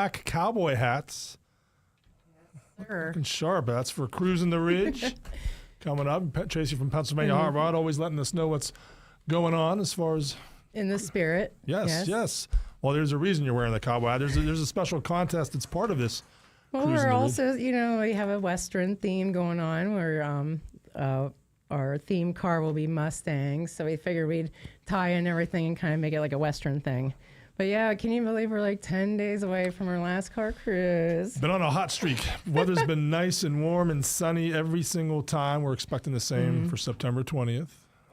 black cowboy hats. Sure. Looking sharp. That's for Cruising the Ridge. Coming up. Tracy from Pennsylvania Hot Rod always letting us know what's going on as far as... In the spirit. Yes. Well, there's a reason you're wearing the cowboy hat. There's a special contest that's part of this. Well, we're also, we have a Western theme going on where our theme car will be Mustangs. So we figured we'd tie in everything and kind of make it like a Western thing. But yeah, can you believe we're like 10 days away from our last car cruise? Been on a hot streak. Weather's been nice and warm and sunny every single time. We're expecting the same for September 20th.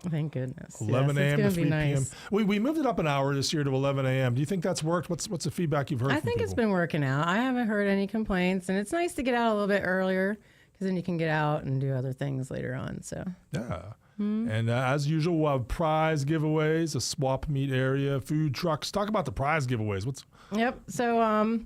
Thank goodness. 11 a.m. to 3 p.m. Nice. We moved it up an hour this year to 11 a.m. Do you think that's worked? What's the feedback you've heard from people? I think it's been working out. I haven't heard any complaints, and it's nice to get out a little bit earlier because then you can get out and do other things later on. So yeah. And as usual, we'll have prize giveaways, a swap meet area, food trucks. Talk about the prize giveaways. Yep. So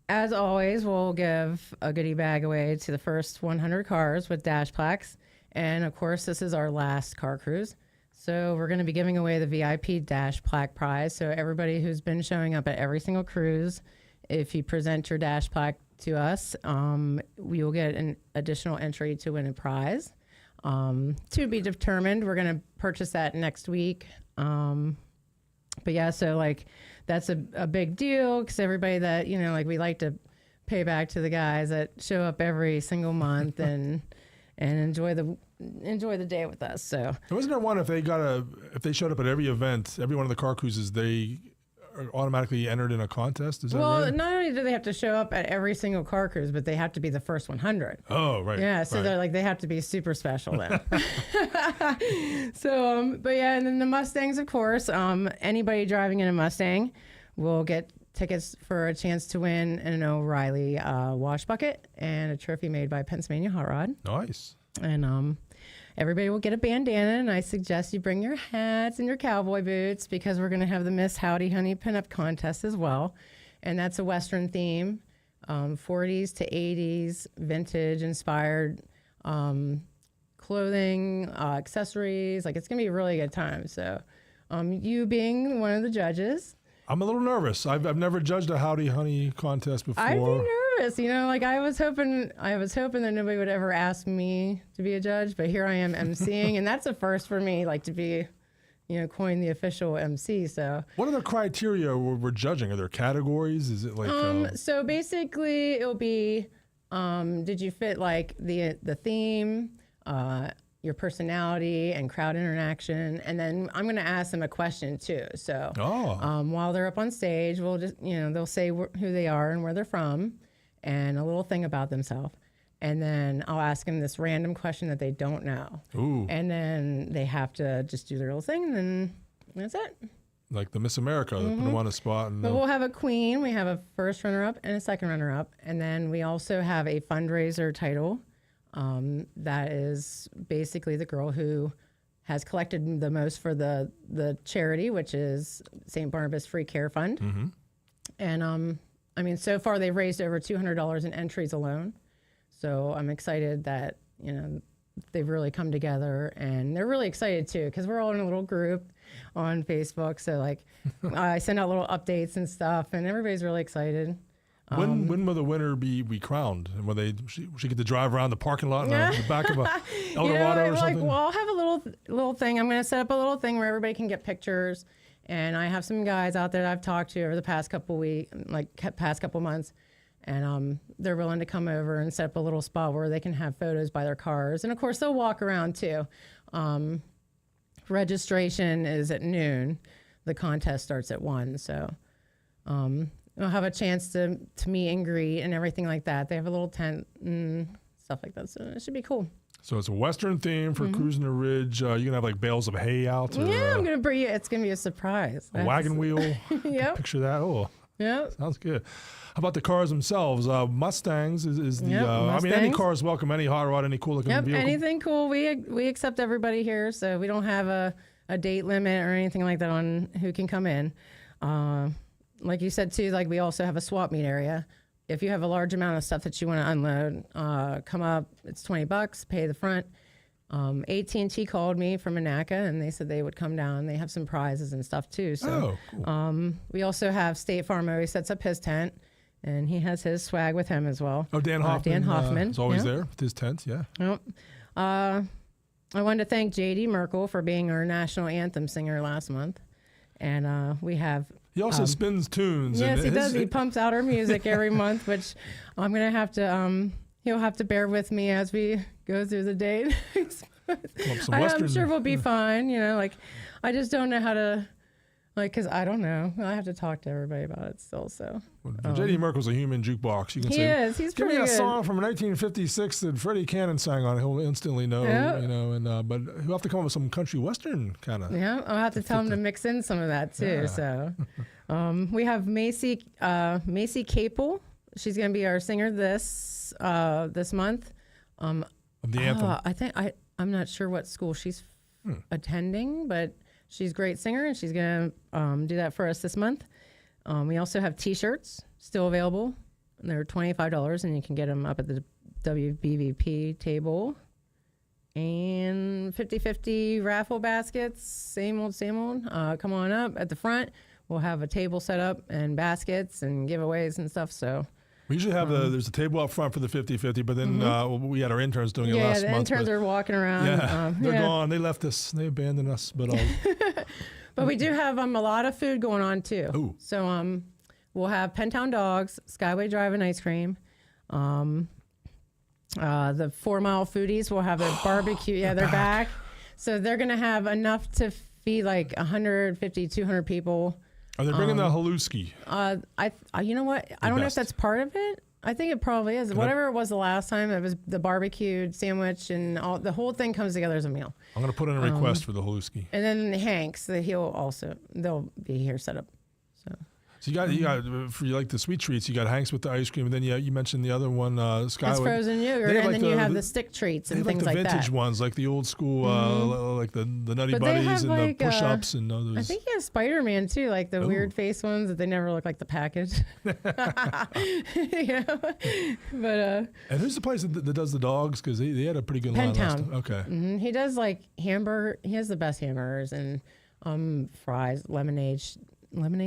as always, we'll give a goodie bag away to the first 100 cars with dash plaques. And of course, this is our last car cruise. So we're going to be giving away the VIP dash plaque prize. So everybody who's been showing up at every single cruise, if you present your dash plaque to us, we will get an additional entry to win a prize. To be determined. We're going to purchase that next week. But yeah, so like that's a big deal because everybody that, we like to pay back to the guys that show up every single month and enjoy the day with us. So wasn't there one if they showed up at every event, every one of the car cruises, they are automatically entered in a contest? Is that right? Not only do they have to show up at every single car cruise, but they have to be the first 100. Oh, right. Yeah, so they have to be super special then. So, but yeah, and then the Mustangs, of course. Anybody driving in a Mustang will get tickets for a chance to win an O'Reilly wash bucket and a trophy made by Pennsylvania Hot Rod. Nice. And everybody will get a bandana, and I suggest you bring your hats and your cowboy boots because we're going to have the Miss Howdy Honey pinup contest as well. And that's a Western theme, 40s to 80s, vintage inspired clothing, accessories. Like, it's going to be a really good time. So you being one of the judges. I'm a little nervous. I've never judged a Howdy Honey contest before. I'd be nervous. I was hoping that nobody would ever ask me to be a judge, but here I am emceeing, and that's a first for me, like to be, coin the official MC. So what are the criteria we're judging? Are there categories? Is it like so basically it'll be did you fit like the theme, your personality and crowd interaction, and then I'm going to ask them a question too. So while they're up on stage, we'll just they'll say who they are and where they're from, and a little thing about themselves, and then I'll ask them this random question that they don't know. Ooh. And then they have to just do their little thing, and then that's it. Like the Miss America, they put them on a spot. But we'll have a queen, we have a first runner-up and a second runner-up, and then we also have a fundraiser title. That is basically the girl who has collected the most for the charity, which is St. Barnabas Free Care Fund. Mm-hmm. And so far they've raised over $200 in entries alone. So I'm excited that they've really come together, and they're really excited too because we're all in a little group on Facebook. So like I send out little updates and stuff, and everybody's really excited. When will the winner be crowned? And will she get to drive around the parking lot in the back of a Eldorado or something? I'll have a little thing. I'm going to set up a little thing where everybody can get pictures. And I have some guys out there that I've talked to over the past couple months, and they're willing to come over and set up a little spot where they can have photos by their cars. And of course, they'll walk around too. Registration is at noon. The contest starts at 1. So. We'll have a chance to meet and greet and everything like that. They have a little tent and stuff like that, so it should be cool. So it's a Western theme for Cruising the Ridge. You're going to have like bales of hay out? Or, I'm going to bring you. It's going to be a surprise. A wagon wheel? Yep. Picture that. Oh, yeah. Sounds good. How about the cars themselves? Mustangs is the, Mustangs. any cars welcome, any hot rod, any cool looking vehicle. Anything cool. We accept everybody here, so we don't have a date limit or anything like that on who can come in. Like you said too, like we also have a swap meet area. If you have a large amount of stuff that you want to unload, come up. It's $20, pay the front, AT&T called me from Monaca, and they said they would come down. They have some prizes and stuff too. So, cool. We also have State Farm always sets up his tent, and he has his swag with him as well. Oh, Dan Hoffman. Dan Hoffman is always there with his tent. Yeah. Yep. I wanted to thank J.D. Merkel for being our national anthem singer last month, and we have. He also spins tunes. Yes, he does. He pumps out our music every month, which I'm gonna have to. He'll have to bear with me as we go through the day. I'm sure we'll be fine. You know, like I just don't know how to, like, because I don't know. I have to talk to everybody about it still. So J.D. Merkel's a human jukebox. You can he say, is. He's give pretty me a good. song from 1956 that Freddie Cannon sang on. He'll instantly know. Yep. You know, and but he'll have to come up with some country western kind of. Yeah, I'll have to tell him to mix in some of that too. Yeah. So we have Macy Capel. She's going to be our singer this month. Of the anthem. I'm not sure what school she's attending, but she's a great singer, and she's going to do that for us this month. We also have T-shirts still available. They're $25, and you can get them up at the WBVP table. And 50/50 raffle baskets, same old, same old. Come on up at the front. We'll have a table set up and baskets and giveaways and stuff. So. We usually have there's a table up front for the 50/50, but then we had our interns doing it last month. Yeah, the interns are walking around. Yeah, they're gone. They left us. They abandoned us. But but we do have a lot of food going on too. Ooh. So we'll have Pentown Dogs, Skyway Drive and ice cream. The 4 Mile Foodies will have their barbecue. Yeah, they're back. So they're gonna have enough to feed like 150, 200 people. Are they bringing the haluski? You know what? I don't know if that's part of it. I think it probably is. Whatever it was the last time, it was the barbecued sandwich, and the whole thing comes together as a meal. I'm going to put in a request for the haluski. And then Hanks, they'll be here set up. So you got for you like the sweet treats, you got Hanks with the ice cream, and then you mentioned the other one, Skyway. That's frozen yogurt, and then you have the stick treats and things like that. The vintage ones, like the old school, like the Nutty But Buddies and like, the push-ups and those. I think he has Spider-Man too, like the weird face ones that they never look like the package. Yeah, but and who's the place that does the dogs? Because they had a pretty good line last time. Okay. Mm-hmm. He does like hamburger. He has the best hamburgers and fries, lemonade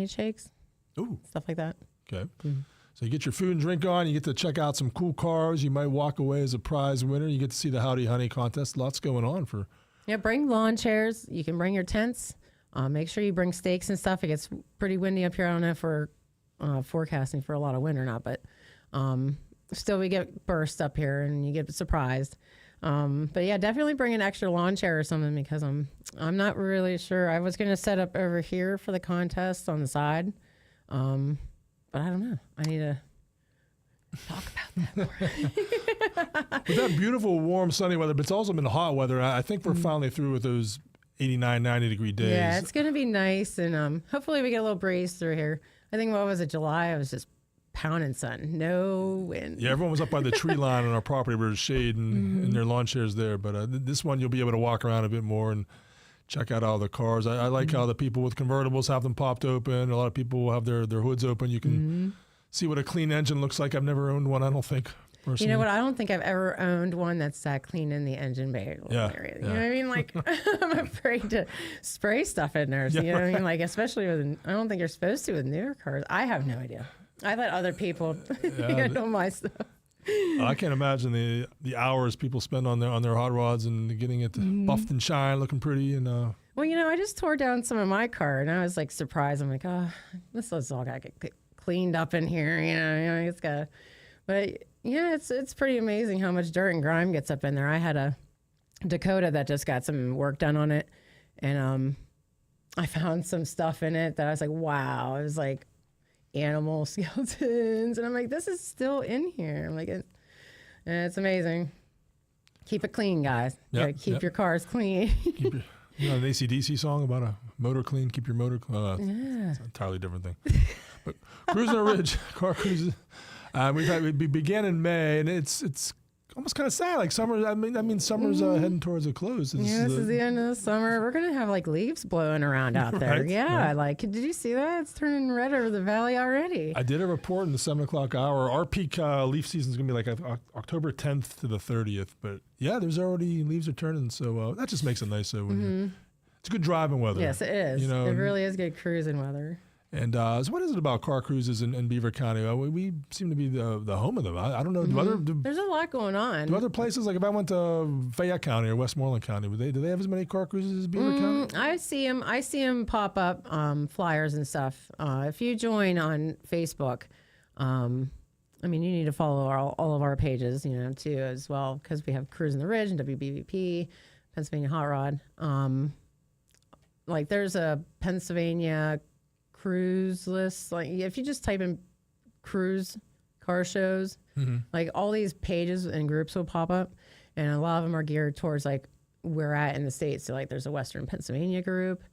shakes. Ooh. Stuff like that. Okay. Mm-hmm. So you get your food and drink on. You get to check out some cool cars. You might walk away as a prize winner. You get to see the Howdy Honey contest. Lots going on for. Yeah, bring lawn chairs. You can bring your tents. Make sure you bring stakes and stuff. It gets pretty windy up here. I don't know if we're forecasting for a lot of wind or not, but still we get bursts up here and you get surprised. But yeah, definitely bring an extra lawn chair or something because I'm not really sure. I was going to set up over here for the contest on the side. But I don't know. I need to talk about that more. With that beautiful, warm, sunny weather, but it's also been hot weather. I think we're finally through with those 89, 90-degree days. Yeah, it's going to be nice, and hopefully we get a little breeze through here. I think, what was it, July? It was just pounding sun. No wind. Yeah, everyone was up by the tree line on our property where there's shade and their lawn chairs there. But this one, you'll be able to walk around a bit more and check out all the cars. I like how the people with convertibles have them popped open. A lot of people will have their hoods open. You can see what a clean engine looks like. I've never owned one, I don't think, personally. You know what? I don't think I've ever owned one that's that clean in the engine bay area. You know what I mean? Like, I'm afraid to spray stuff in there. So, you know what I mean? Like, especially I don't think you're supposed to with newer cars. I have no idea. I let other people handle my stuff. I can't imagine the hours people spend on their hot rods and getting it buffed and shine, looking pretty. And well, you know, I just tore down some of my car, and I was like surprised. I'm like, oh, this is all got to get cleaned up in here. You know, it's got. But yeah, it's pretty amazing how much dirt and grime gets up in there. I had a Dakota that just got some work done on it, and I found some stuff in it that I was like, wow. It was like animal skeletons, and I'm like, this is still in here. I'm like, it's amazing. Keep it clean, guys. Keep your cars clean. You know an AC/DC song about a motor clean, keep your motor clean. It's an entirely different thing. But Cruising a Ridge, car cruises. We began in May, and it's almost kind of sad. Like summer, I mean, summer's heading towards a close. This is the end of the summer. We're gonna have like leaves blowing around out there. Right, Yeah, right. like did you see that? It's turning red over the valley already. I did a report in the 7 o'clock hour. Our peak leaf season is gonna be like October 10th to the 30th. But yeah, there's already leaves are turning, so that just makes it nice. So it's good driving weather. Yes, it is. You know, It really is good cruising weather. And so what is it about car cruises in Beaver County? We seem to be the home of them. I don't know. There's a lot going on. Do other places, like if I went to Fayette County or Westmoreland County, do they have as many car cruises as Beaver County? I see them pop up, flyers and stuff. If you join on Facebook, I mean, you need to follow all of our pages, too, as well, because we have Cruising the Ridge and WBVP, Pennsylvania Hot Rod. Like there's a Pennsylvania cruise list. Like if you just type in cruise car shows, like all these pages and groups will pop up, and a lot of them are geared towards like we're at in the States. So like there's a Western Pennsylvania group,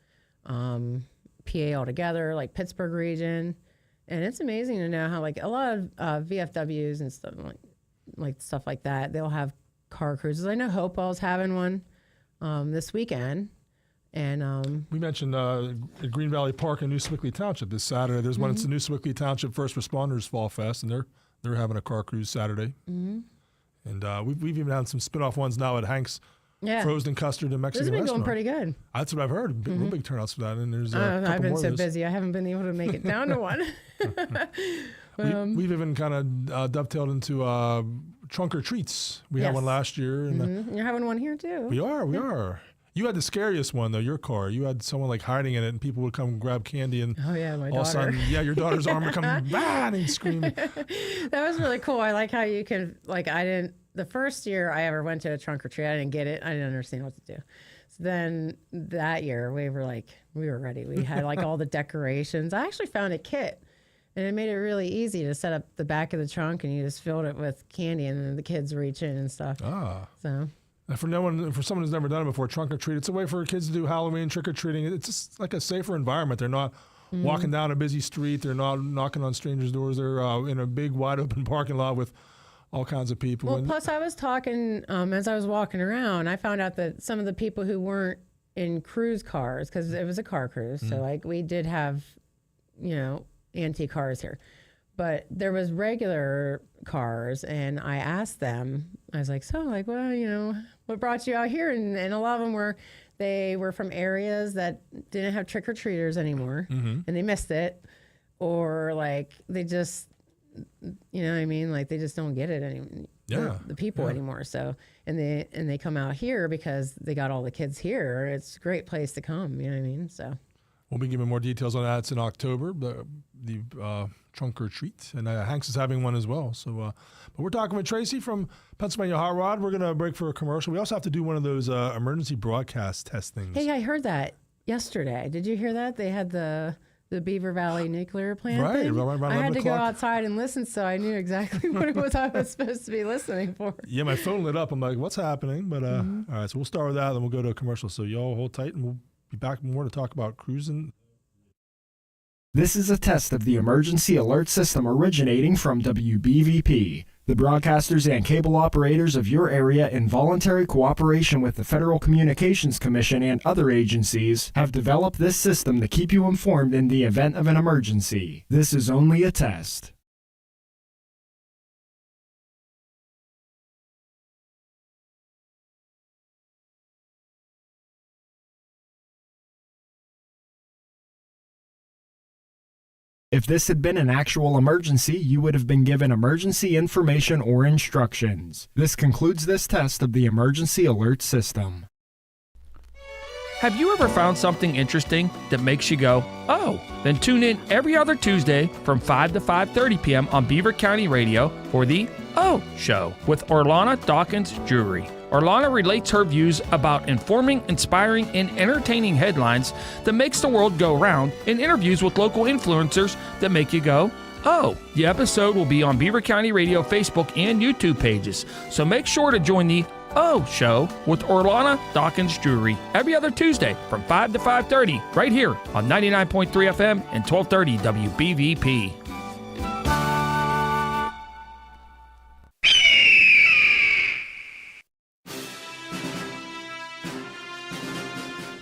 PA altogether, like Pittsburgh region. And it's amazing to know how like a lot of VFWs and stuff like stuff like that, they'll have car cruises. I know Hopewell's having one this weekend. And we mentioned at Green Valley Park in New Swickley Township this Saturday. There's one. It's the New Swickley Township First Responders Fall Fest, and they're having a car cruise Saturday. And we've even had some spin-off ones now at Hank's Frozen Custard in Mexican this has been restaurant. going pretty good. That's what I've heard. Real big turnouts for that. And there's I've been so busy, I haven't been able to make it down to one. We've even kind of dovetailed into trunk or treats. We had Yes. one last year, and You're having one here too. we are. You had the scariest one though. Your car. You had someone like hiding in it, and people would come grab candy, and Oh yeah, my all of a daughter. sudden, your daughter's arm would come and screaming. That was really cool. I like how you can the first year I ever went to a trunk or treat, I didn't get it. I didn't understand what to do. So then that year we were ready. We had like all the decorations. I actually found a kit, and it made it really easy to set up the back of the trunk, and you just filled it with candy, and then the kids reach in and stuff. So. And for someone who's never done it before, trunk or treat, it's a way for kids to do Halloween trick or treating. It's just like a safer environment. They're not walking down a busy street. They're not knocking on strangers' doors. They're in a big, wide open parking lot with all kinds of people. Well, plus I was talking as I was walking around, I found out that some of the people who weren't in cruise cars, because it was a car cruise, so like we did have, antique cars here. But there was regular cars, and I asked them, I was like, so like, well, what brought you out here? And a lot of them were from areas that didn't have trick-or-treaters anymore, and they missed it. Or like they just, you know what I mean? Like they just don't get it anymore. The people anymore. So, and they come out here because they got all the kids here. It's a great place to come. You know what I mean? So. We'll be giving more details on that. It's in October, the trunk or treat, and Hanks is having one as well. So, but we're talking with Tracy from Pennsylvania Hot Rod. We're going to break for a commercial. We also have to do one of those emergency broadcast test things. Hey, I heard that yesterday. Did you hear that? They had the Beaver Valley nuclear plant Right, thing? around I had 11 to go o'clock. outside and listen, so I knew exactly what it was I was supposed to be listening for. Yeah, my phone lit up. I'm like, what's happening? But all right, so we'll start with that, then we'll go to a commercial. So y'all hold tight, and we'll be back more to talk about cruising. This is a test of the emergency alert system originating from WBVP. The broadcasters and cable operators of your area, in voluntary cooperation with the Federal Communications Commission and other agencies, have developed this system to keep you informed in the event of an emergency. This is only a test. If this had been an actual emergency, you would have been given emergency information or instructions. This concludes this test of the emergency alert system. Have you ever found something interesting that makes you go, oh? Then tune in every other Tuesday from 5 to 5:30 p.m. on Beaver County Radio for the Oh Show with Orlana Dawkins Drury. Orlana relates her views about informing, inspiring, and entertaining headlines that makes the world go round in interviews with local influencers that make you go, oh. The episode will be on Beaver County Radio Facebook and YouTube pages, so make sure to join the Oh Show with Orlana Dawkins Drury every other Tuesday from 5 to 5:30 right here on 99.3 FM and 1230 WBVP.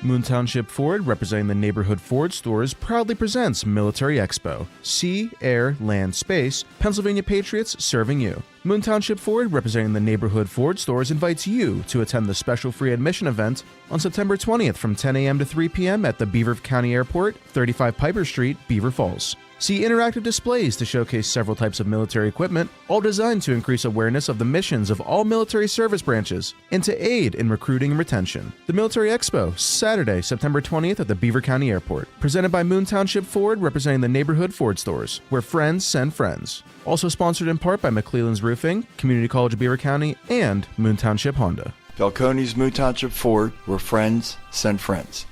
Moon Township Ford, representing the neighborhood Ford stores, proudly presents Military Expo. Sea, air, land, space, Pennsylvania Patriots serving you. Moon Township Ford, representing the neighborhood Ford stores, invites you to attend the special free admission event on September 20th from 10 a.m. to 3 p.m. at the Beaver County Airport, 35 Piper Street, Beaver Falls. See interactive displays to showcase several types of military equipment, all designed to increase awareness of the missions of all military service branches and to aid in recruiting and retention. The Military Expo, Saturday, September 20th at the Beaver County Airport. Presented by Moon Township Ford, representing the neighborhood Ford stores, where friends send friends. Also sponsored in part by McClellan's Roofing, Community College of Beaver County, and Moon Township Honda. Falcone's Moon Township Ford, where friends send friends.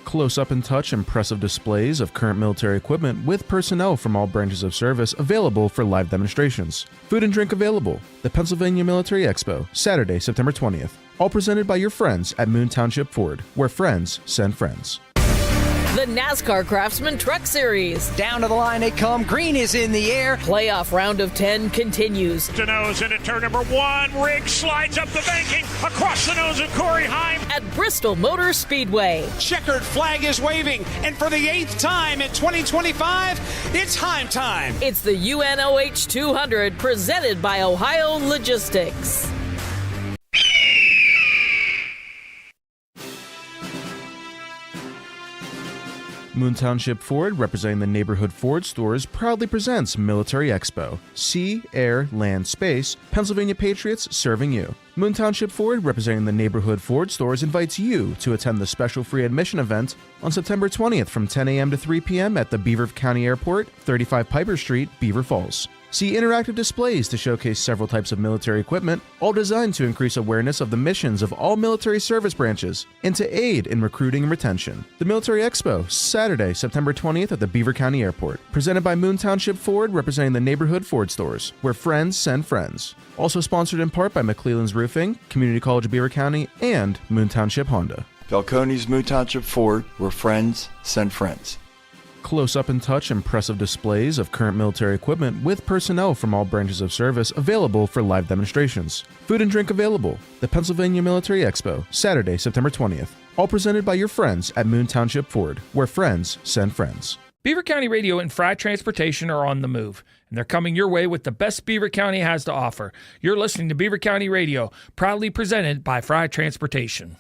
Close-up and touch impressive displays of current military equipment with personnel from all branches of service available for live demonstrations. Food and drink available. The Pennsylvania Military Expo, Saturday, September 20th. All presented by your friends at Moon Township Ford, where friends send friends. The NASCAR Craftsman Truck Series. Down to the line they come. Green is in the air. Playoff round of 10 continues. The nose into turn number 1. Riggs slides up the banking across the nose of Corey Heim. At Bristol Motor Speedway. Checkered flag is waving, and for the 8th time in 2025, it's Heim time. It's the UNOH 200 presented by Ohio Logistics. Moon Township Ford, representing the neighborhood Ford stores, proudly presents Military Expo. Sea, air, land, space, Pennsylvania Patriots serving you. Moon Township Ford, representing the neighborhood Ford stores, invites you to attend the special free admission event on September 20th from 10 a.m. to 3 p.m. at the Beaver County Airport, 35 Piper Street, Beaver Falls. See interactive displays to showcase several types of military equipment, all designed to increase awareness of the missions of all military service branches and to aid in recruiting and retention. The Military Expo, Saturday, September 20th at the Beaver County Airport. Presented by Moon Township Ford, representing the neighborhood Ford stores, where friends send friends. Also sponsored in part by McClellan's Roofing, Community College of Beaver County, and Moon Township Honda. Falcone's Moon Township Ford, where friends send friends. Close-up and touch impressive displays of current military equipment with personnel from all branches of service available for live demonstrations. Food and drink available. The Pennsylvania Military Expo, Saturday, September 20th. All presented by your friends at Moon Township Ford, where friends send friends. Beaver County Radio and Fry Transportation are on the move, and they're coming your way with the best Beaver County has to offer. You're listening to Beaver County Radio, proudly presented by Fry Transportation.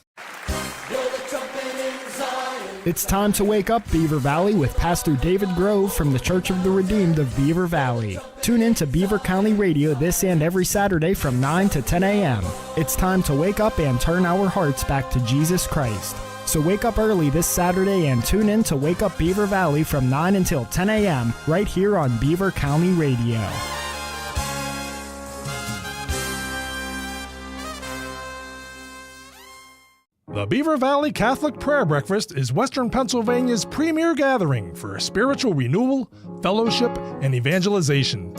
It's time to wake up, Beaver Valley, with Pastor David Grove from the Church of the Redeemed of Beaver Valley. Tune in to Beaver County Radio this and every Saturday from 9 to 10 a.m. It's time to wake up and turn our hearts back to Jesus Christ. So wake up early this Saturday and tune in to Wake Up Beaver Valley from 9 until 10 a.m. right here on Beaver County Radio. The Beaver Valley Catholic Prayer Breakfast is Western Pennsylvania's premier gathering for spiritual renewal, fellowship, and evangelization.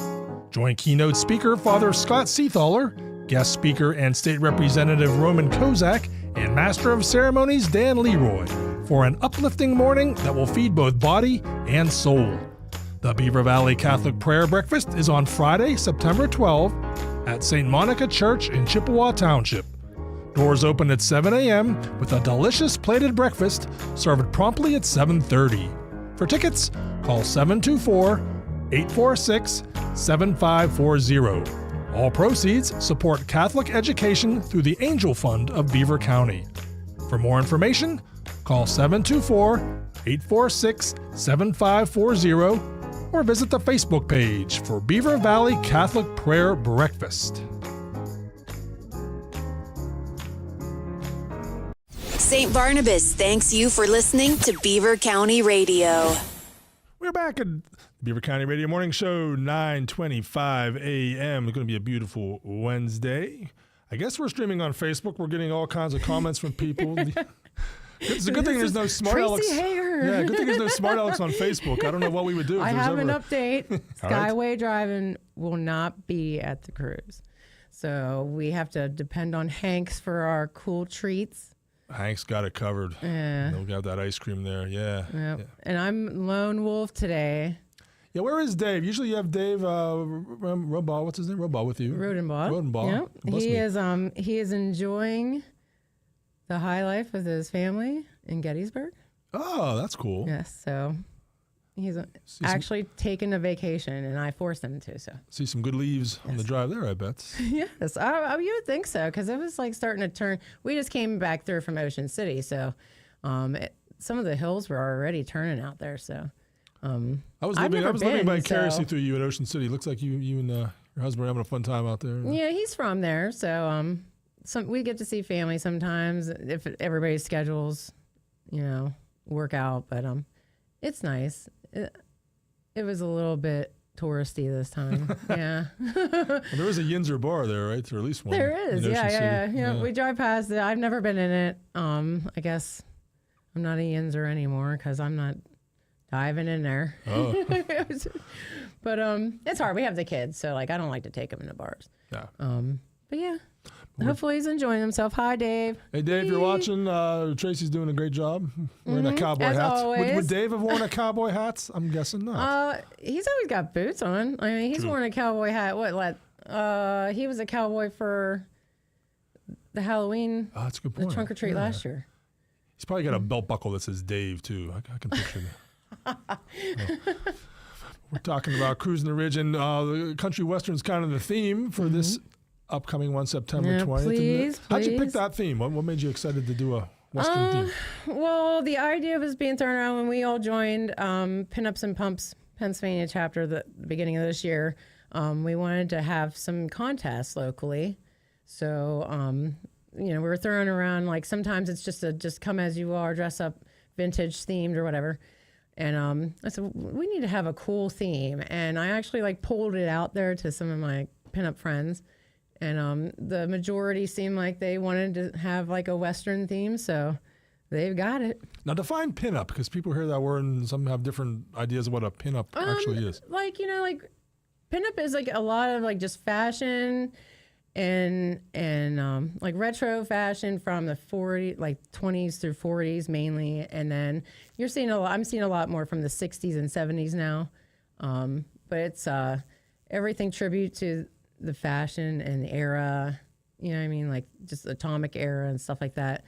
Join keynote speaker Father Scott Seathaler, guest speaker and state representative Roman Kozak, and Master of Ceremonies Dan Leroy for an uplifting morning that will feed both body and soul. The Beaver Valley Catholic Prayer Breakfast is on Friday, September 12 at St. Monica Church in Chippewa Township. Doors open at 7 a.m. with a delicious plated breakfast served promptly at 7:30. For tickets, call 724-846-7540. All proceeds support Catholic education through the Angel Fund of Beaver County. For more information, call 724-846-7540 or visit the Facebook page for Beaver Valley Catholic Prayer Breakfast. St. Barnabas thanks you for listening to Beaver County Radio. We're back at Beaver County Radio Morning Show, 9:25 a.m. It's going to be a beautiful Wednesday. I guess we're streaming on Facebook. We're getting all kinds of comments from people. It's a good thing there's no smart Alex. Yeah, good thing there's no smart Alex on Facebook. I don't know what we would do. I have an update. Skyway Driving will not be at the cruise. So we have to depend on Hanks for our cool treats. Hank's got it covered. Yeah. They'll got that ice cream there. Yeah. Yep. Yeah. And I'm lone wolf today. Yeah, where is Dave? Usually you have Dave Robaugh. What's his name? Robaugh with you. Rodenbaugh. Yep. He is enjoying the high life with his family in Gettysburg. Oh, that's cool. Yes, so he's actually taken a vacation, and I forced him to. So see some good leaves on the drive there, I bet. Yes, you would think so, because it was like starting to turn. We just came back through from Ocean City, so some of the hills were already turning out there. So I was living vicariously through you at Ocean City. Looks like you and your husband are having a fun time out there. Yeah, he's from there, so we get to see family sometimes if everybody's schedules, work out. But it's nice. It was a little bit touristy this time. Yeah. Well, there is a Yinzer bar there, right? Or at least one. There is. Yeah. We drive past it. I've never been in it. I guess I'm not a Yinzer anymore because I'm not diving in there. Oh. But it's hard. We have the kids, so I don't like to take them into bars. Yeah. But yeah. Hopefully he's enjoying himself. Hi, Dave. Hey, Dave, you're watching. Tracy's doing a great job wearing a cowboy hat. Always. Would Dave have worn a cowboy hat? I'm guessing not. He's always got boots on. I mean, he's worn a cowboy hat. He was a cowboy for the Halloween. Oh, that's a good point. The trunk or treat last year. He's probably got a belt buckle that says Dave too. I can picture that. We're talking about Cruising the Ridge, and the country western's kind of the theme for this upcoming one, September 20th. Please. How'd you pick that theme? What made you excited to do a western theme? Well, the idea was being thrown around when we all joined Pinups and Pumps Pennsylvania chapter the beginning of this year. We wanted to have some contests locally. So, we were throwing around, sometimes it's just come as you are, dress up vintage themed or whatever. And I said, we need to have a cool theme. And I actually pulled it out there to some of my pinup friends. And the majority seemed like they wanted to have a Western theme, so they've got it. Now define pinup, because people hear that word and some have different ideas of what a pinup actually is. Pinup is a lot of just fashion and retro fashion from the 20s through 40s mainly, and then I'm seeing a lot more from the 60s and 70s now. But it's everything tribute to the fashion and the era, just atomic era and stuff like that.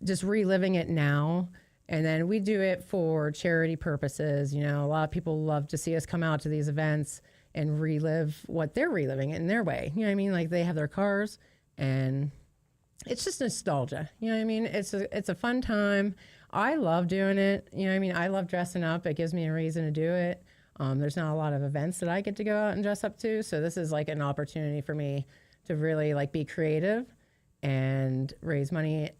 Just reliving it now. And then we do it for charity purposes. A lot of people love to see us come out to these events and relive what they're reliving in their way. They have their cars and it's just nostalgia. It's a fun time. I love doing it. I love dressing up. It gives me a reason to do it. There's not a lot of events that I get to go out and dress up to, so this is an opportunity for me to really be creative and raise money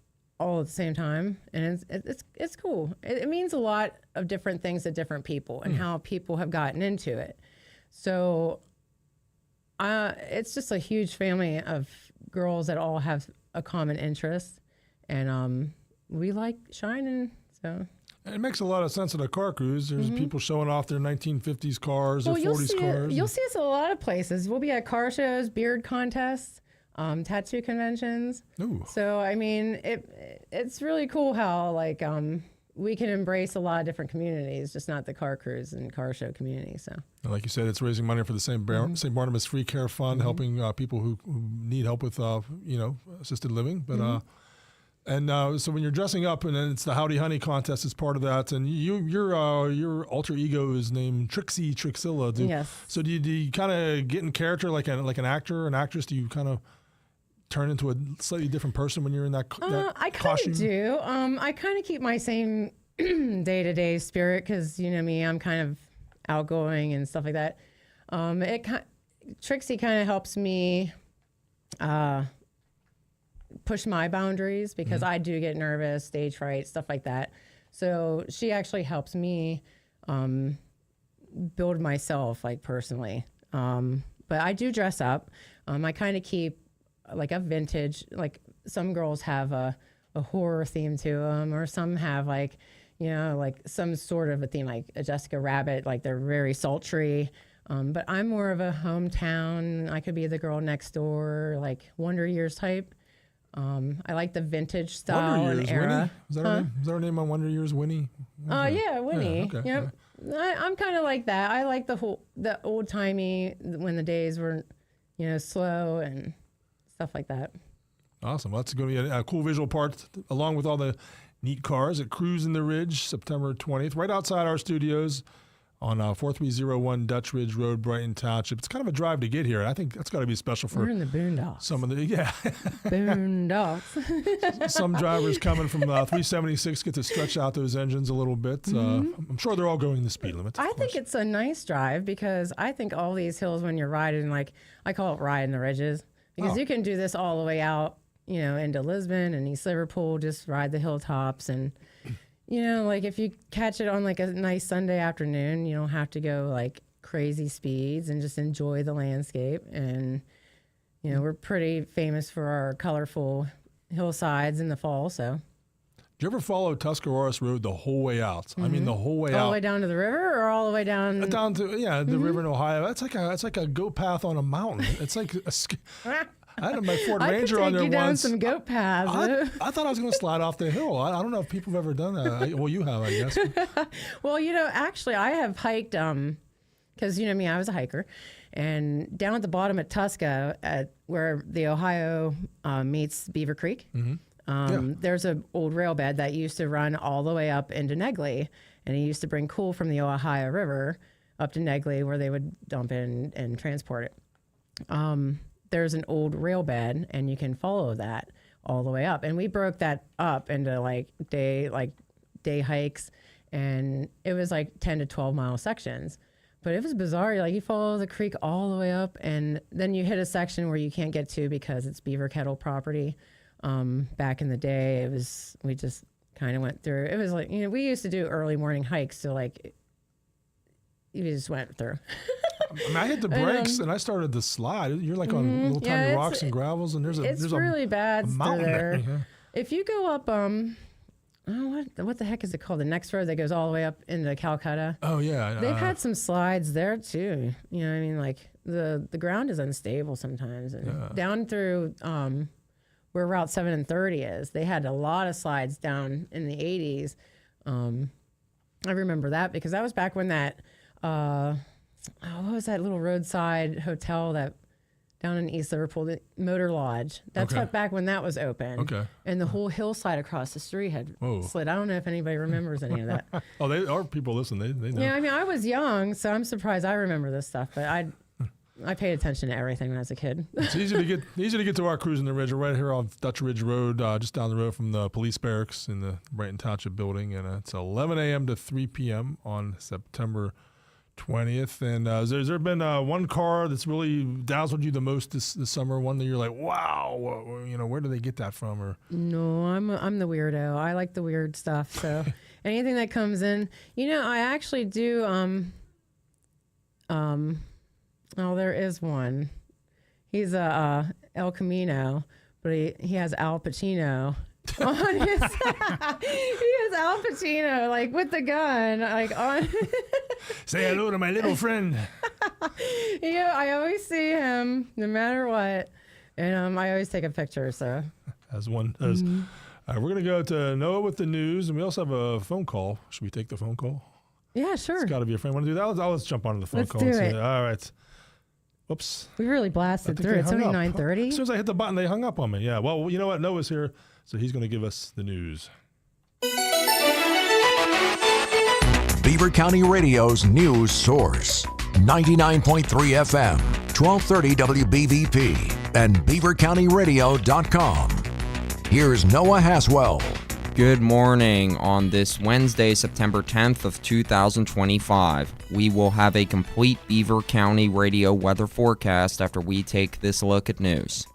all at the same time, and it's cool. It means a lot of different things to different people and how people have gotten into it. So it's just a huge family of girls that all have a common interest, and we like shining. So. It makes a lot of sense at a car cruise. There's people showing off their 1950s cars or 40s cars. You'll see us at a lot of places. We'll be at car shows, beard contests, tattoo conventions. Ooh. So, it's really cool how, we can embrace a lot of different communities, just not the car cruise and car show community. So, and like you said, it's raising money for the St. Barnabas Free Care Fund, helping people who need help with, assisted living. But so when you're dressing up, and then it's the Howdy Honey contest is part of that, and your alter ego is named Trixie Trixilla. Yes. So do you kind of get in character like an actor or an actress? Do you kind of turn into a slightly different person when you're in that I kind of do. I kind of keep my same day-to-day spirit because, me, I'm kind of outgoing and stuff like that. Trixie kind of helps me push my boundaries because I do get nervous, stage fright, stuff like that. So she actually helps me build myself, personally. But I do dress up. I kind of keep a vintage, some girls have a horror theme to them, or some have some sort of a theme, like a Jessica Rabbit, they're very sultry. But I'm more of a hometown. I could be the girl next door, Wonder Years type. I like the vintage style Wonder Years, and era. Winnie? Is that her name on Wonder Years? Winnie? Yeah, Winnie. Yeah, okay. Yep. I'm kind of like that. I like the old timey when the days were, slow and stuff like that. Awesome. Well, that's going to be a cool visual part, along with all the neat cars at Cruise in the Ridge, September 20th, right outside our studios on 4301 Dutch Ridge Road, Brighton Township. It's kind of a drive to get here. I think that's got to be special for We're in the boondocks. some of the boondocks. Some drivers coming from 376 get to stretch out those engines a little bit. I'm sure they're all going the speed limit. I think it's a nice drive because I think all these hills when you're riding, like I call it riding the ridges, because you can do this all the way out, into Lisbon and East Liverpool, just ride the hilltops. And, like if you catch it on like a nice Sunday afternoon, you don't have to go like crazy speeds and just enjoy the landscape. And, we're pretty famous for our colorful hillsides in the fall, so. Do you ever follow Tuscarawas Road the whole way out? I mean, the whole way out. All the way down to the river, or all the way down? Down to the river in Ohio. It's like a goat path on a mountain. It's like I had my Ford Ranger on there I could take you down once. some goat paths. I thought I was going to slide off the hill. I don't know if people have ever done that. Well, you have, I guess. Well, actually, I have hiked because me, I was a hiker, and down at the bottom at Tusca, where the Ohio meets Beaver Creek. There's an old rail bed that used to run all the way up into Negley, and it used to bring coal from the Ohio River up to Negley, where they would dump it and transport it. There's an old rail bed, and you can follow that all the way up. And we broke that up into day hikes, and it was like 10 to 12 mile sections. But it was bizarre. Like you follow the creek all the way up, and then you hit a section where you can't get to because it's beaver kettle property. Back in the day, we just kind of went through. It was like, we used to do early morning hikes, so like you just went through. I hit the brakes and I started to slide. You're like on little tiny rocks and gravels, and there's really bad a mountain there. Yeah. If you go up, what the heck is it called? The next road that goes all the way up into Calcutta. Oh yeah, they've had some slides there too. Like the ground is unstable sometimes, and down through where Route 7 and 30 is, they had a lot of slides down in the 80s. I remember that because that was back when that. What was that little roadside hotel that down in East Liverpool, the Motor Lodge? That's back when that was open. Okay. And the whole hillside across the street had slid. I don't know if anybody remembers any of that. Oh, they are people listen. They know. Yeah, I mean, I was young, so I'm surprised I remember this stuff. But I paid attention to everything when I was a kid. It's easy to get to our Cruise in the Ridge. We're right here on Dutch Ridge Road, just down the road from the police barracks in the Brighton Township building, and it's 11 a.m. to 3 p.m. on September 20th. And has there been one car that's really dazzled you the most this summer? One that you're like, wow, where do they get that from? Or no, I'm the weirdo. I like the weird stuff. So anything that comes in, I actually do. There is one. He's a El Camino, but he has Al Pacino on his. He has Al Pacino like with the gun, like on. Say hello to my little friend. I always see him no matter what, and I always take a picture. So as one does. We're gonna go to Noah with the news, and we also have a phone call. Should we take the phone call? Yeah, sure. It's got to be a friend. Want to do that? Let's jump onto the phone call. Let's do it. All right. Whoops. We really blasted through. It's only 9:30. As soon as I hit the button, they hung up on me. Yeah. Well, you know what? Noah's here, so he's going to give us the news. Beaver County Radio's news source. 99.3 FM, 1230 WBVP, and beavercountyradio.com. Here's Noah Haswell. Good morning. On this Wednesday, September 10th of 2025, we will have a complete Beaver County radio weather forecast after we take this look at news.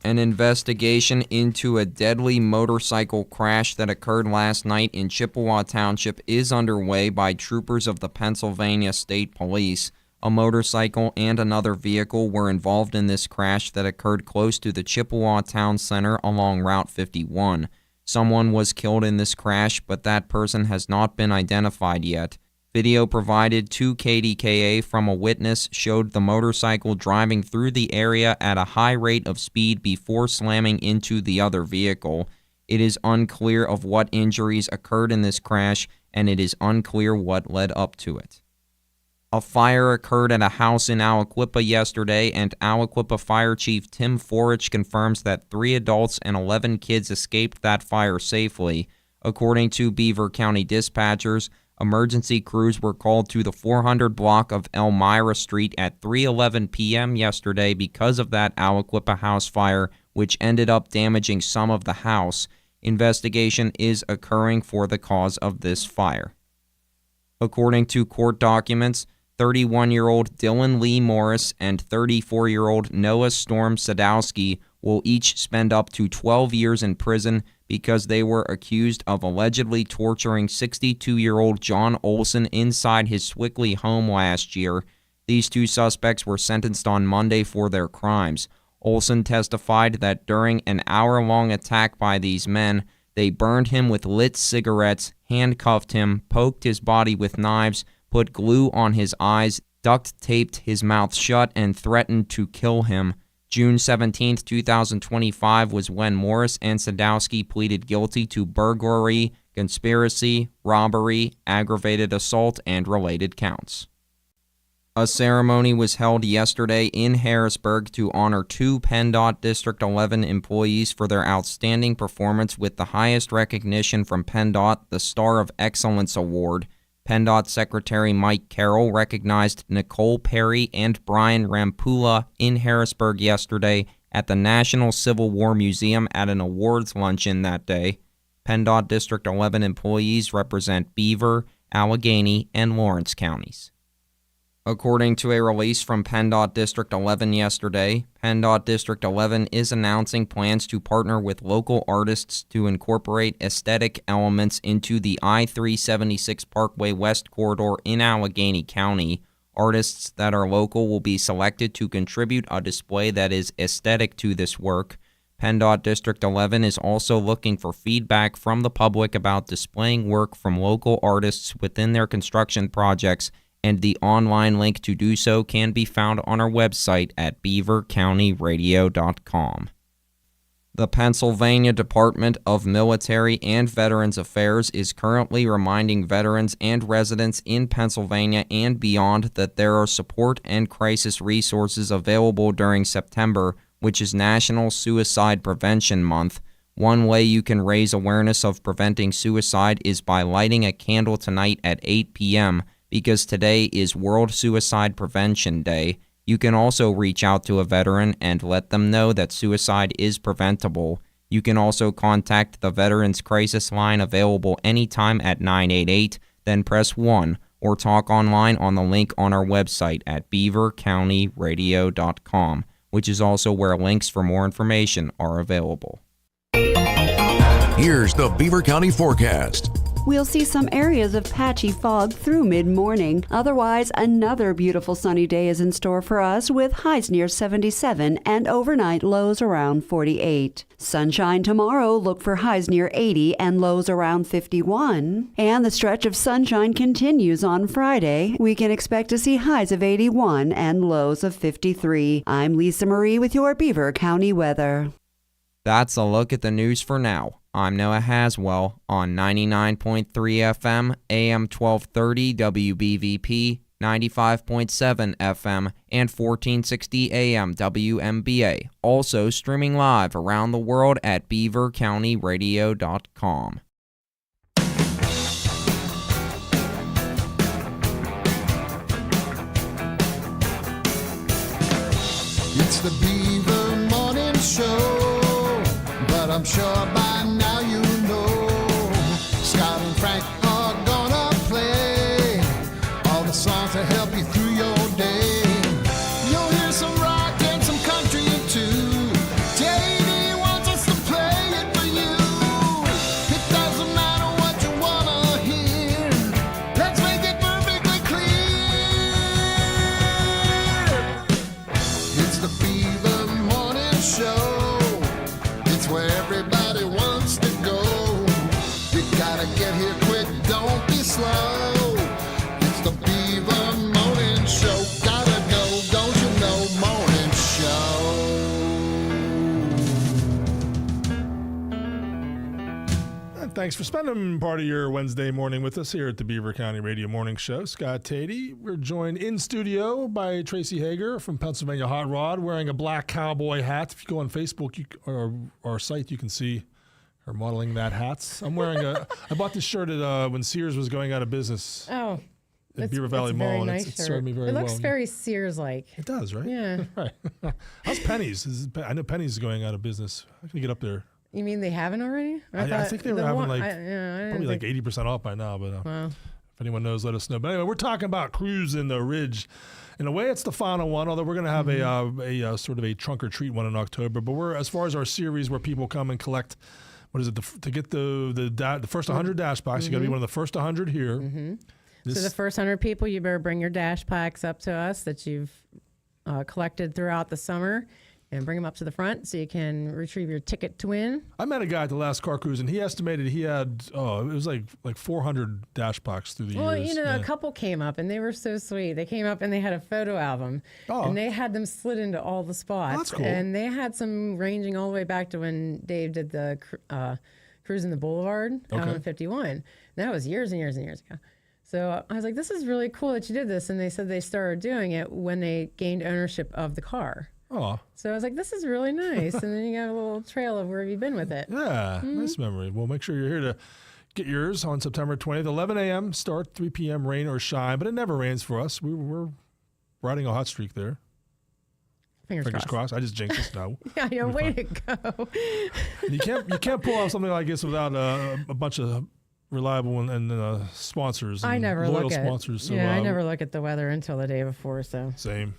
An investigation into a deadly motorcycle crash that occurred last night in Chippewa Township is underway by troopers of the Pennsylvania State Police. A motorcycle and another vehicle were involved in this crash that occurred close to the Chippewa Town Center along Route 51. Someone was killed in this crash, but that person has not been identified yet. Video provided to KDKA from a witness showed the motorcycle driving through the area at a high rate of speed before slamming into the other vehicle. It is unclear of what injuries occurred in this crash, and it is unclear what led up to it. A fire occurred at a house in Aliquippa yesterday, and Aliquippa Fire Chief Tim Forich confirms that 3 adults and 11 kids escaped that fire safely. According to Beaver County dispatchers, emergency crews were called to the 400 block of Elmira Street at 3:11 p.m. yesterday because of that Aliquippa house fire, which ended up damaging some of the house. Investigation is occurring for the cause of this fire. According to court documents, 31-year-old Dylan Lee Morris and 34-year-old Noah Storm Sadowski will each spend up to 12 years in prison because they were accused of allegedly torturing 62-year-old John Olson inside his Swickley home last year. These two suspects were sentenced on Monday for their crimes. Olson testified that during an hour-long attack by these men, they burned him with lit cigarettes, handcuffed him, poked his body with knives, put glue on his eyes, duct-taped his mouth shut, and threatened to kill him. June 17, 2025 was when Morris and Sadowski pleaded guilty to burglary, conspiracy, robbery, aggravated assault, and related counts. A ceremony was held yesterday in Harrisburg to honor two PennDOT District 11 employees for their outstanding performance with the highest recognition from PennDOT, the Star of Excellence Award. PennDOT Secretary Mike Carroll recognized Nicole Perry and Brian Rampula in Harrisburg yesterday at the National Civil War Museum at an awards luncheon that day. PennDOT District 11 employees represent Beaver, Allegheny, and Lawrence counties. According to a release from PennDOT District 11 yesterday, PennDOT District 11 is announcing plans to partner with local artists to incorporate aesthetic elements into the I-376 Parkway West corridor in Allegheny County. Artists that are local will be selected to contribute a display that is aesthetic to this work. PennDOT District 11 is also looking for feedback from the public about displaying work from local artists within their construction projects, and the online link to do so can be found on our website at beavercountyradio.com. The Pennsylvania Department of Military and Veterans Affairs is currently reminding veterans and residents in Pennsylvania and beyond that there are support and crisis resources available during September, which is National Suicide Prevention Month. One way you can raise awareness of preventing suicide is by lighting a candle tonight at 8 p.m., because today is World Suicide Prevention Day. You can also reach out to a veteran and let them know that suicide is preventable. You can also contact the Veterans Crisis Line available anytime at 988, then press 1, or talk online on the link on our website at beavercountyradio.com, which is also where links for more information are available. Here's the Beaver County forecast. We'll see some areas of patchy fog through mid-morning. Otherwise, another beautiful sunny day is in store for us with highs near 77 and overnight lows around 48. Sunshine tomorrow, look for highs near 80 and lows around 51. And the stretch of sunshine continues on Friday. We can expect to see highs of 81 and lows of 53. I'm Lisa Marie with your Beaver County weather. That's a look at the news for now. I'm Noah Haswell on 99.3 FM, AM 1230 WBVP, 95.7 FM, and 1460 AM WMBA. Also streaming live around the world at beavercountyradio.com. It's the Beaver Morning Show, but I'm sure by now you know Scott and Frank are gonna play all the songs that help you through your day. You'll hear some rock and some country too. JD wants us to play it for you. It doesn't matter what you wanna hear. Let's make it perfectly clear. It's the Beaver Morning Show. It's where everybody wants to go. You gotta get here quick, don't be slow. It's the Beaver Morning Show. Gotta go, don't you know, morning show. And thanks for spending part of your Wednesday morning with us here at the Beaver County Radio Morning Show. Scott Tatey. We're joined in studio by Tracy Hager from Pennsylvania Hot Rod, wearing a black cowboy hat. If you go on Facebook or our site, you can see Her modeling that hats. I'm wearing I bought this shirt at when Sears was going out of business. Oh. At Beaver Valley Mall, and it served me very well. It looks very Sears-like. It does, right? Yeah. Right. How's Penny's? I know Penny's is going out of business. How can you get up there? You mean they haven't already? I think they were having probably like 80% off by now, but wow. If anyone knows, let us know. But anyway, we're talking about Cruising the Ridge. In a way, it's the final one, although we're going to have a sort of a trunk or treat one in October. But we're, as far as our series where people come and collect, what is it, to get the first 100 dash packs, you got to be one of the first 100 here. So the first 100 people, you better bring your dash packs up to us that you've collected throughout the summer and bring them up to the front so you can retrieve your ticket to win. I met a guy at the last car cruise, and he estimated he had, it was like 400 dash packs through the years. Well, you know, a couple came up, and they were so sweet. They came up, and they had a photo album, and they had them slid into all the spots. Oh, that's cool. And they had some ranging all the way back to when Dave did the Cruising the Boulevard out on 51. And that was years and years and years ago. So I was like, this is really cool that you did this. And they said they started doing it when they gained ownership of the car. Oh. So I was like, this is really nice. And then you got a little trail of where you've been with it. Yeah, nice memory. Well, make sure you're here to get yours on September 20th, 11 a.m. start, 3 p.m. rain or shine. But it never rains for us. We're riding a hot streak there. Fingers crossed. I just jinxed us now. Yeah, way to go. You can't pull off something like this without a bunch of reliable and sponsors. And I never loyal look at sponsors. So, I never look at the weather until the day before. So same.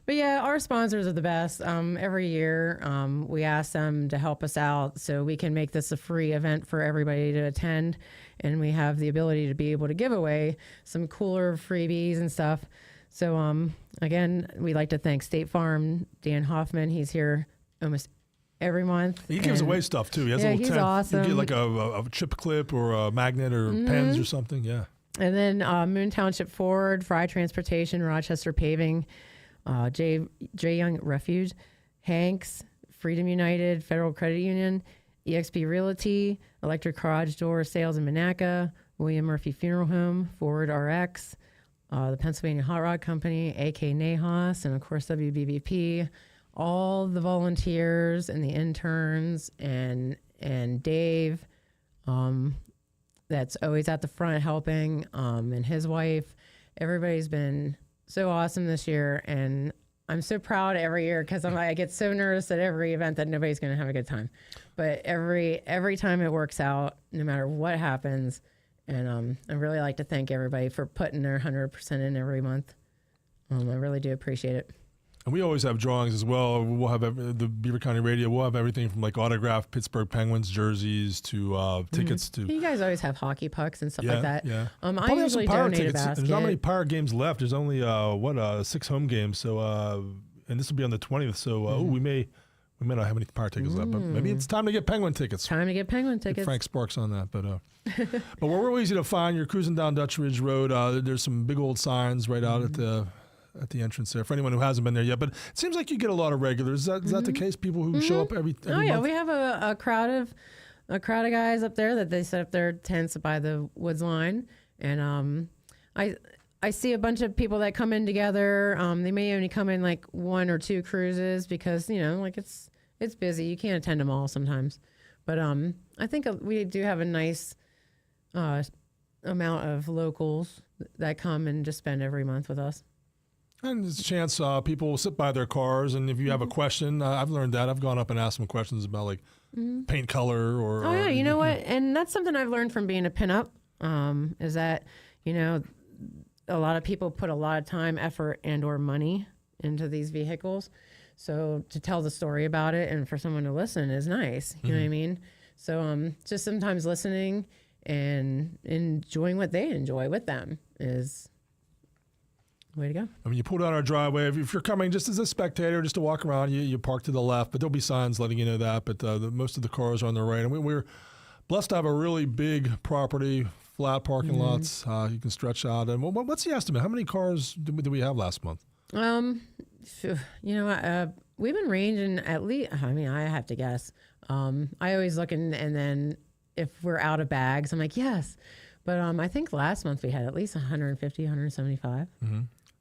But yeah, our sponsors are the best. Every year, we ask them to help us out so we can make this a free event for everybody to attend, and we have the ability to be able to give away some cooler freebies and stuff. So again, we'd like to thank State Farm, Dan Hoffman. He's here almost every month. He gives away stuff too. He has a little he's tent. awesome. You get like a chip clip or a magnet or pens or something. Yeah. And then Moon Township Ford, Fry Transportation, Rochester Paving, J. Young Refuge, Hanks, Freedom United, Federal Credit Union, EXP Realty, Electric Garage Door Sales in Monaca, William Murphy Funeral Home, Forward RX, the Pennsylvania Hot Rod Company, AK Nahas, and of course WBVP. All the volunteers and the interns and Dave, that's always at the front helping, and his wife. Everybody's been so awesome this year, and I'm so proud every year because I get so nervous at every event that nobody's going to have a good time. But every time it works out, no matter what happens, and I really like to thank everybody for putting their 100% in every month. I really do appreciate it. And we always have drawings as well. We'll have the Beaver County Radio. We'll have everything from like autographed Pittsburgh Penguins jerseys to tickets to. You guys always have hockey pucks and stuff like that. Yeah. I usually donate a basket. There's not many Pirate games left. There's only 6 home games. So and this will be on the 20th. So we may not have any Pirate tickets left, but maybe it's time to get Penguin tickets. Time to get Penguin tickets. Get Frank Sparks on that, but but we're real easy to find. You're cruising down Dutch Ridge Road. There's some big old signs right out at the entrance there for anyone who hasn't been there yet. But it seems like you get a lot of regulars. Is that the case? People who show up every month? We have a crowd of guys up there that they set up their tents by the woods line, and I see a bunch of people that come in together. They may only come in like 1 or 2 cruises because like it's busy. You can't attend them all sometimes, but I think we do have a nice amount of locals that come and just spend every month with us. And there's a chance people will sit by their cars, and if you have a question, I've learned that. I've gone up and asked them questions about like paint color or. Oh yeah, you know what? And that's something I've learned from being a pinup. Is that a lot of people put a lot of time, effort, and/or money into these vehicles. So to tell the story about it and for someone to listen is nice. You know what I mean? So just sometimes listening and enjoying what they enjoy with them is. Way to go. I mean, you pull down our driveway. If you're coming just as a spectator, just to walk around, you park to the left, but there'll be signs letting you know that. But most of the cars are on the right. And we're blessed to have a really big property, flat parking lots. You can stretch out. And what's the estimate? How many cars did we have last month? We've been ranging at least, I have to guess. I always look and then if we're out of bags, I'm like, yes. But I think last month we had at least 150, 175.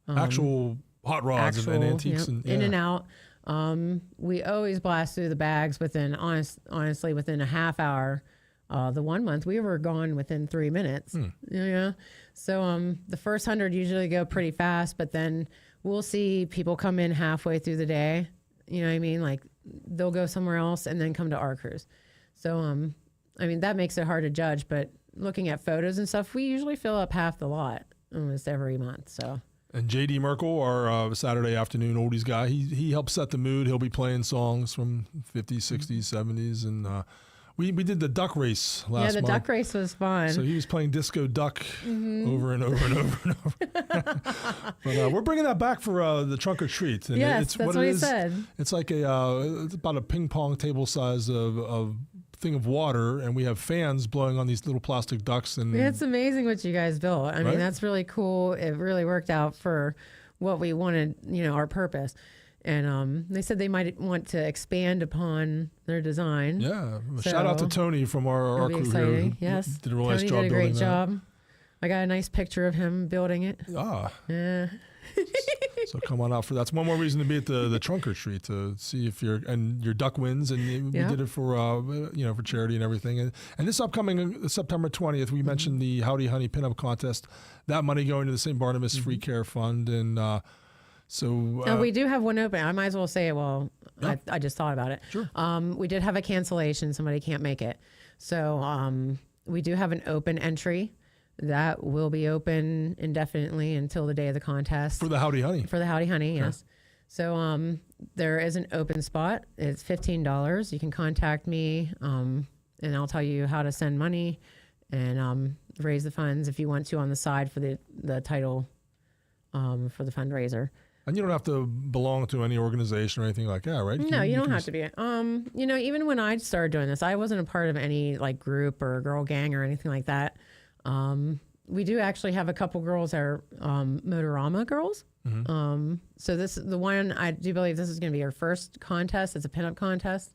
Actual hot rods and antiques. In and out. We always blast through the bags within, honestly, within a half hour. The 1 month we were gone within 3 minutes. Yeah. So the first 100 usually go pretty fast, but then we'll see people come in halfway through the day. You know what I mean? Like they'll go somewhere else and then come to our cruise. So I mean that makes it hard to judge, but looking at photos and stuff, we usually fill up half the lot almost every month. So. And JD Merkel, our Saturday afternoon oldies guy, he helps set the mood. He'll be playing songs from 50s, 60s, 70s, and we did the duck race last month. Yeah, the duck race was fun. So he was playing Disco Duck over and over and over and over. But we're bringing that back for the trunk or treat. And yes, that's what he said. It's like it's about a ping pong table size of thing of water, and we have fans blowing on these little plastic ducks. And it's amazing what you guys built. I mean, that's really cool. It really worked out for what we wanted, our purpose. And they said they might want to expand upon their design. Yeah. So, shout out to Tony from our crew here. Yes. Did a real nice job Tony did a great job. That. I got a nice picture of him building it. Ah. Yeah. So come on out for that. That's one more reason to be at the trunk or treat, to see if your duck wins. And we did it for for charity and everything. And this upcoming September 20th, we mentioned the Howdy Honey Pinup Contest. That money going to the St. Barnabas Free Care Fund. And so we do have one open. I might as well say it. Well, I just thought about it. Sure. We did have a cancellation. Somebody can't make it. So we do have an open entry. That will be open indefinitely until the day of the contest. For the Howdy Honey. For the Howdy Honey, yes. So there is an open spot. It's $15. You can contact me, and I'll tell you how to send money and raise the funds if you want to on the side for the title for the fundraiser. And you don't have to belong to any organization or anything like that, right? No, you don't have to be. Even when I started doing this, I wasn't a part of any like group or girl gang or anything like that. We do actually have a couple girls that are Motorama girls. So this is the one, I do believe this is going to be our first contest. It's a pinup contest.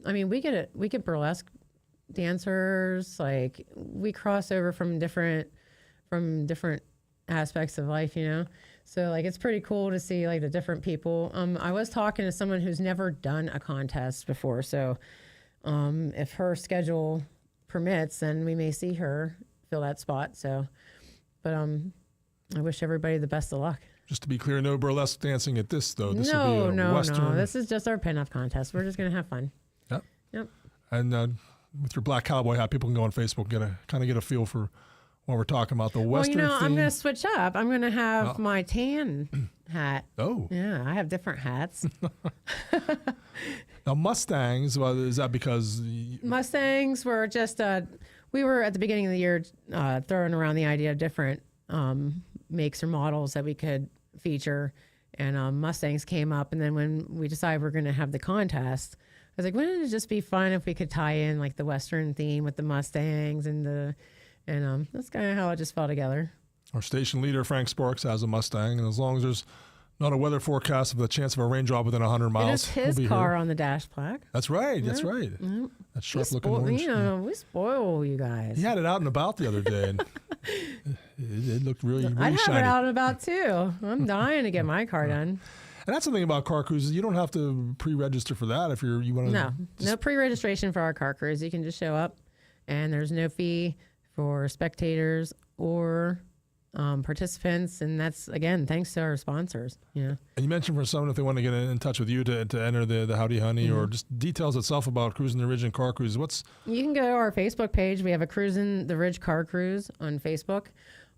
We get burlesque dancers. Like we cross over from different aspects of life, So like it's pretty cool to see like the different people. I was talking to someone who's never done a contest before, so if her schedule permits, then we may see her fill that spot. So, but I wish everybody the best of luck. Just to be clear, no burlesque dancing at this though. This no, will be no. Western. This is just our pinup contest. We're just gonna have fun. Yep. And with your black cowboy hat, people can go on Facebook and get a feel for what we're talking about. The Western. Well, I'm gonna switch up. I'm gonna have my tan hat. Oh. Yeah, I have different hats. Now Mustangs, is that because Mustangs were just we were at the beginning of the year throwing around the idea of different makes or models that we could feature, and Mustangs came up. And then when we decided we're going to have the contest, I was like, wouldn't it just be fun if we could tie in like the Western theme with the Mustangs and that's kind of how it just fell together. Our station leader Frank Sparks has a Mustang, and as long as there's not a weather forecast with a chance of a raindrop within 100 miles. It is his car on the dash plaque. That's right. That's right. Yeah. That sharp-looking orange. We spoil you guys. He had it out and about the other day, and it looked really, really I'd shiny. have it out and about too. I'm dying to get my car done. And that's the thing about car cruises. You don't have to pre-register for that if you want to. No pre-registration for our car cruise. You can just show up, and there's no fee for spectators or participants, and that's again thanks to our sponsors. And you mentioned for someone if they want to get in touch with you to enter the Howdy Honey or just details itself about Cruising the Ridge and car cruises. You can go to our Facebook page. We have a Cruising the Ridge car cruise on Facebook,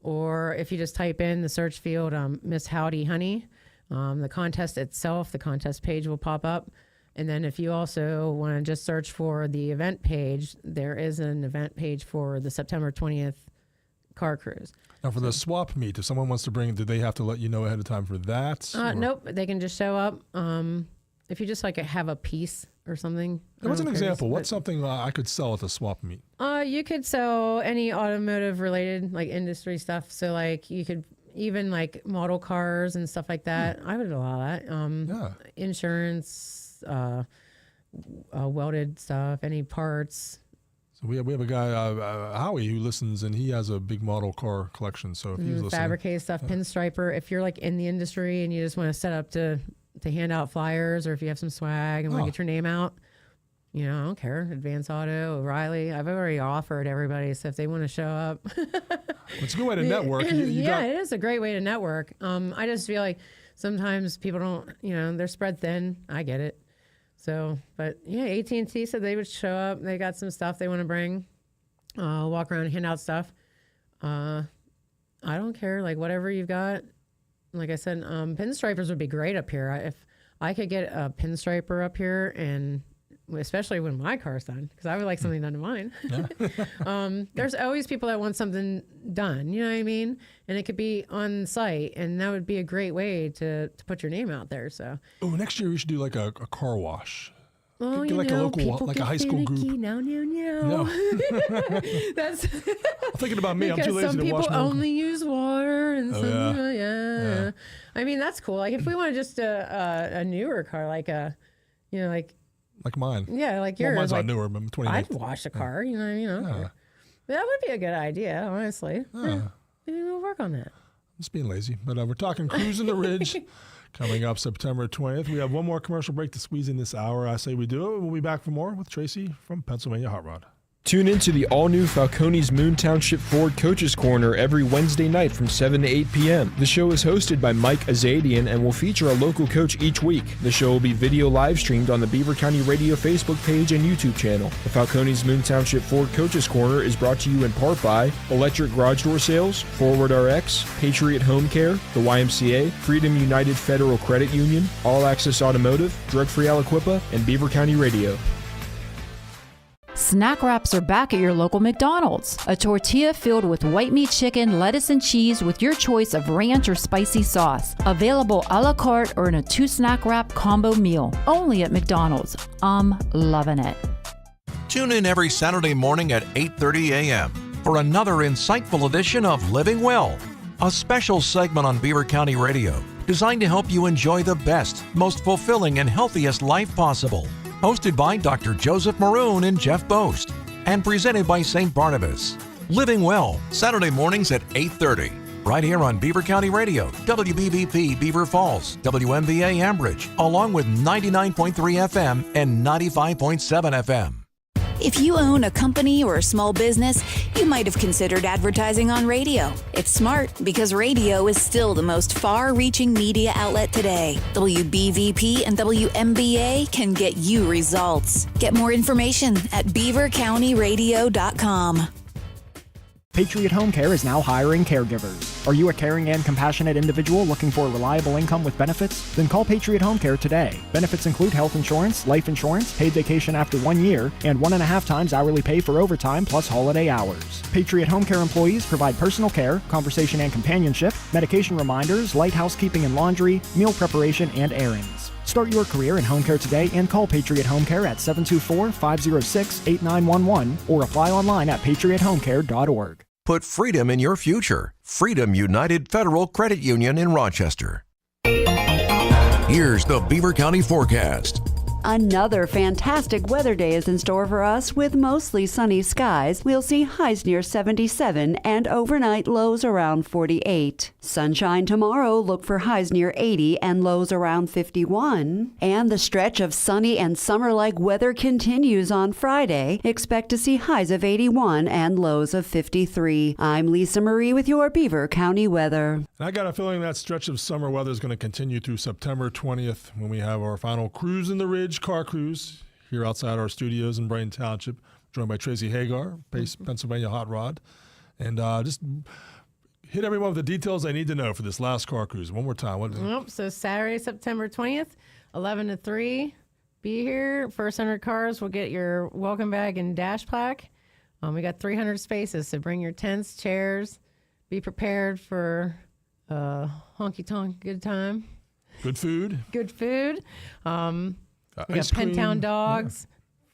or if you just type in the search field Miss Howdy Honey, the contest itself, the contest page will pop up. And then if you also want to just search for the event page, there is an event page for the September 20th car cruise. Now for the swap meet, if someone wants to bring, do they have to let you know ahead of time for that? Nope, they can just show up. If you just like have a piece or something. What's an example? What's something I could sell at the swap meet? You could sell any automotive related like industry stuff. So like you could even like model cars and stuff like that. I would allow that. Insurance, welded stuff, any parts. So we have a guy, Howie, who listens, and he has a big model car collection. So if he's listening, fabricate stuff, pinstriper. If you're like in the industry and you just want to set up to to hand out flyers, or if you have some swag and want to get your name out, I don't care. Advance Auto, O'Reilly. I've already offered everybody, so if they want to show up. It's a good way to network. It is a great way to network. I just feel like sometimes people don't, they're spread thin. I get it. So, but yeah, AT&T said they would show up. They got some stuff they want to bring. Walk around and hand out stuff. I don't care, like whatever you've got. Like I said, pinstripers would be great up here. If I could get a pinstriper up here, and especially when my car's done, because I would like something done to mine. Yeah. There's always people that want something done, you know what I mean? And it could be on site, and that would be a great way to put your name out there. So. Oh, next year we should do like a car wash. Oh, like a local, like a high school group. No. That's. I'm thinking about me. I'm too lazy to wash my own. Some people only use water, and some, yeah. I mean, that's cool. Like if we want just a newer car, like like mine. Yeah, like yours. Well, mine's like, not newer, but I'm 28. I'd wash a car. You know what I mean? Okay. That would be a good idea, honestly. Yeah. Maybe we'll work on that. I'm just being lazy, but we're talking Cruising the Ridge. Coming up September 20th. We have one more commercial break to squeeze in this hour. I say we do it. We'll be back for more with Tracy from Pennsylvania Hot Rod. Tune in to the all-new Falcone's Moon Township Ford Coaches Corner every Wednesday night from 7 to 8 p.m. The show is hosted by Mike Azadian and will feature a local coach each week. The show will be video live streamed on the Beaver County Radio Facebook page and YouTube channel. The Falcone's Moon Township Ford Coaches Corner is brought to you in part by Electric Garage Door Sales, Forward RX, Patriot Home Care, the YMCA, Freedom United Federal Credit Union, All Access Automotive, Drug Free Aliquippa, and Beaver County Radio. Snack wraps are back at your local McDonald's. A tortilla filled with white meat chicken, lettuce, and cheese with your choice of ranch or spicy sauce. Available a la carte or in a 2-snack wrap combo meal. Only at McDonald's. I'm loving it. Tune in every Saturday morning at 8:30 a.m. for another insightful edition of Living Well, a special segment on Beaver County Radio designed to help you enjoy the best, most fulfilling, and healthiest life possible. Hosted by Dr. Joseph Maroon and Jeff Boast, and presented by St. Barnabas. Living Well, Saturday mornings at 8:30, right here on Beaver County Radio, WBVP Beaver Falls, WMVA Ambridge, along with 99.3 FM and 95.7 FM. If you own a company or a small business, you might have considered advertising on radio. It's smart because radio is still the most far-reaching media outlet today. WBVP and WMBA can get you results. Get more information at beavercountyradio.com. Patriot Home Care is now hiring caregivers. Are you a caring and compassionate individual looking for a reliable income with benefits? Then call Patriot Home Care today. Benefits include health insurance, life insurance, paid vacation after 1 year, and 1.5 times hourly pay for overtime plus holiday hours. Patriot Home Care employees provide personal care, conversation and companionship, medication reminders, light housekeeping and laundry, meal preparation, and errands. Start your career in home care today and call Patriot Home Care at 724-506-8911 or apply online at patriothomecare.org. Put freedom in your future. Freedom United Federal Credit Union in Rochester. Here's the Beaver County forecast. Another fantastic weather day is in store for us with mostly sunny skies. We'll see highs near 77 and overnight lows around 48. Sunshine tomorrow, look for highs near 80 and lows around 51. And the stretch of sunny and summer-like weather continues on Friday. Expect to see highs of 81 and lows of 53. I'm Lisa Marie with your Beaver County weather. And I got a feeling that stretch of summer weather is going to continue through September 20th when we have our final Cruise in the Ridge car cruise here outside our studios in Brain Township, joined by Tracy Hagar, Pennsylvania Hot Rod. And just hit everyone with the details they need to know for this last car cruise. One more time. So Saturday, September 20th, 11 to 3. Be here. First 100 cars will get your welcome bag and dash plaque. We got 300 spaces, so bring your tents, chairs. Be prepared for honky-tonk good time. Good food. Good food. We got cream. Pentown Dogs,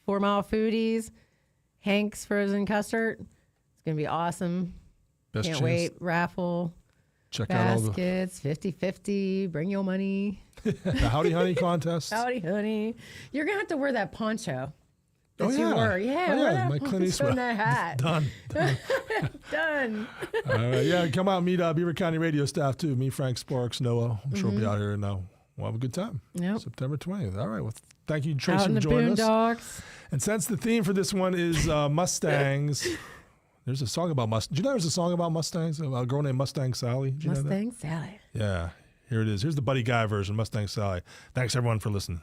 4 Mile Foodies, Hank's Frozen Custard. It's going to be awesome. Best Can't chance. wait. Raffle. Check out all the baskets, 50-50. Bring your money. the Howdy Honey contest. Howdy Honey. You're going to have to wear that poncho. Oh, that you yeah. wore. Yeah, wear that my Clint poncho Eastwood. and that hat. Done. Done. Yeah, come out and meet Beaver County Radio staff too. Me, Frank Sparks, Noah. I'm sure we'll be out here in we'll have a good time. Yep. September 20th. All right. Well, thank you, Tracy, Out in for the joining us. boondocks. And since the theme for this one is Mustangs, there's a song about Mustangs. Do you know there's a song about Mustangs? About a girl named Mustang Sally? Did you know that? Mustang Sally. Yeah. Here it is. Here's the Buddy Guy version, Mustang Sally. Thanks, everyone, for listening.